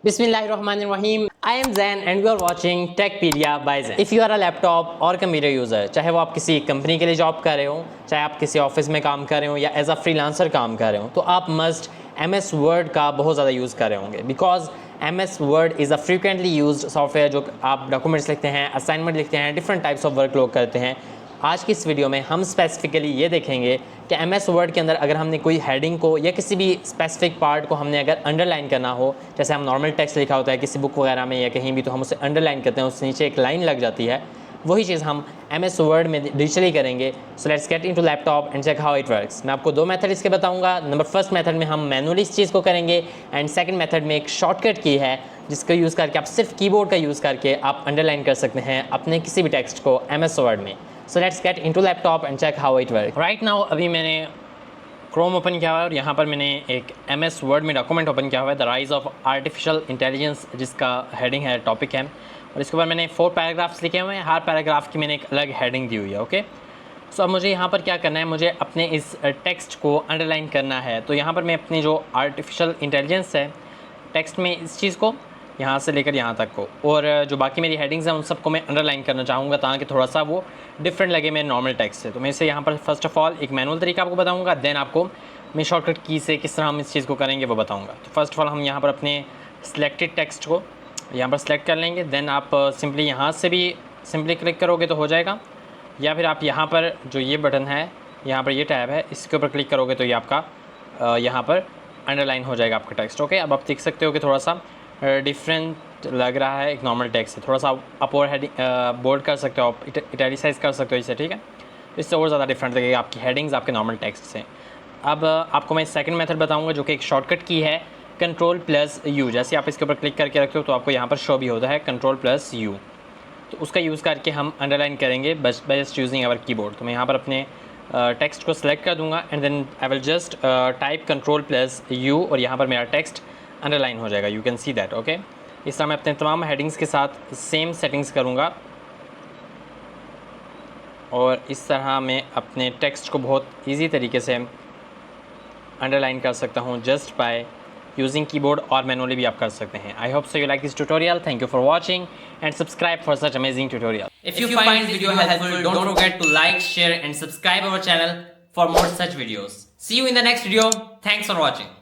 Bismillahirrahmanirrahim. I am Zain and you are watching Techpedia by Zain. If you are a laptop और computer user, चाहे वो आप किसी company के लिए जॉब कर रहे हो, चाहे आप किसी ऑफिस में काम कर रहे हो या एज अ फ्रीलांसर काम कर रहे हो, तो आप मस्ट MS वर्ड का बहुत ज़्यादा यूज़ कर रहे होंगे because MS word is a frequently used software जो आप डॉक्यूमेंट्स लिखते हैं, असाइनमेंट लिखते हैं, डिफरेंट टाइप्स ऑफ वर्क लोग करते हैं। आज की इस वीडियो में हम स्पेसिफिकली ये देखेंगे कि MS वर्ड के अंदर अगर हमने कोई हेडिंग को या किसी भी स्पेसिफिक पार्ट को हमने अगर अंडरलाइन करना हो, जैसे हम नॉर्मल टेक्स्ट लिखा होता है किसी बुक वगैरह में या कहीं भी, तो हम उसे अंडरलाइन करते हैं, उससे नीचे एक लाइन लग जाती है, वही चीज़ हम MS वर्ड में डिजिटली करेंगे। So let's get into laptop and check how it works. मैं आपको दो मेथड इसके बताऊंगा। नंबर फर्स्ट मेथड में हम मैनुअली इस चीज़ को करेंगे एंड सेकंड मेथड में एक शॉर्टकट की है जिसका यूज़ करके आप सिर्फ कीबोर्ड का यूज़ करके आप अंडरलाइन कर सकते हैं अपने किसी भी टेक्स्ट को MS वर्ड में। So let's get into laptop and check how it work. Right now अभी मैंने क्रोम ओपन किया हुआ है और यहाँ पर मैंने एक MS वर्ड में डॉक्यूमेंट ओपन किया हुआ है, the rise of artificial intelligence, जिसका हेडिंग है, टॉपिक है, और इसके ऊपर मैंने 4 पैराग्राफ्स लिखे हुए हैं। हर पैराग्राफ की मैंने एक अलग हेडिंग दी हुई है। ओके, सो अब मुझे यहाँ पर क्या करना है, मुझे अपने इस टेक्स्ट को अंडरलाइन करना है। तो यहाँ पर मैं अपनी जो आर्टिफिशियल इंटेलिजेंस है टेक्स्ट में, इस चीज़ को यहाँ से लेकर यहाँ तक को, और जो बाकी मेरी हेडिंग्स हैं उन सबको मैं अंडरलाइन करना चाहूँगा ताकि थोड़ा सा वो डिफरेंट लगे मेरे नॉर्मल टेक्स्ट से। तो मैं इसे यहाँ पर फर्स्ट ऑफ ऑल एक मैनुअल तरीका आपको बताऊँगा, देन आपको मैं शॉर्टकट की से किस तरह हम इस चीज़ को करेंगे वो बताऊँगा। तो फर्स्ट ऑफ ऑल हम यहाँ पर अपने सिलेक्टेड टेक्स्ट को यहाँ पर सिलेक्ट कर लेंगे, देन आप सिंपली यहाँ से भी सिंपली क्लिक करोगे तो हो जाएगा, या फिर आप यहाँ पर जो ये बटन है, यहाँ पर ये टैब है, इसके ऊपर क्लिक करोगे तो ये आपका यहाँ पर अंडरलाइन हो जाएगा आपका टेक्स्ट। ओके, अब आप देख सकते हो कि थोड़ा सा डिफरेंट लग रहा है एक नॉर्मल टेक्स्ट से, थोड़ा सा अप और हेडिंग बोल्ड कर सकते हो आप, इटैलिसाइज कर सकते हो इसे, ठीक है। इससे और ज़्यादा डिफरेंट लगेगा आपकी हेडिंग्स आपके नॉर्मल टेक्स्ट से। अब आपको मैं सेकंड मेथड बताऊंगा जो कि एक शॉर्टकट की है, Ctrl+U। जैसे आप इसके ऊपर क्लिक करके रखते हो तो आपको यहाँ पर शो भी होता है Ctrl+U, तो उसका यूज़ करके हम अंडरलाइन करेंगे बस by just using our keyboard. तो मैं यहाँ पर अपने टेक्स्ट को सिलेक्ट कर दूँगा and then I will just type Ctrl+U और यहाँ पर मेरा टेक्स्ट अंडरलाइन हो जाएगा। You can see that. Okay, इस तरह मैं अपने तमाम हेडिंग्स के साथ सेम सेटिंग्स करूँगा और इस तरह मैं अपने टेक्स्ट को बहुत ईजी तरीके से अंडरलाइन कर सकता हूँ जस्ट बाय यूजिंग कीबोर्ड, और मैनुअली भी आप कर सकते हैं। I hope so you like this tutorial. Thank you for watching and subscribe for such amazing tutorial. If you find this video helpful, don't forget to like, share and subscribe our channel for more such videos. See you in the next video. Thanks for watching.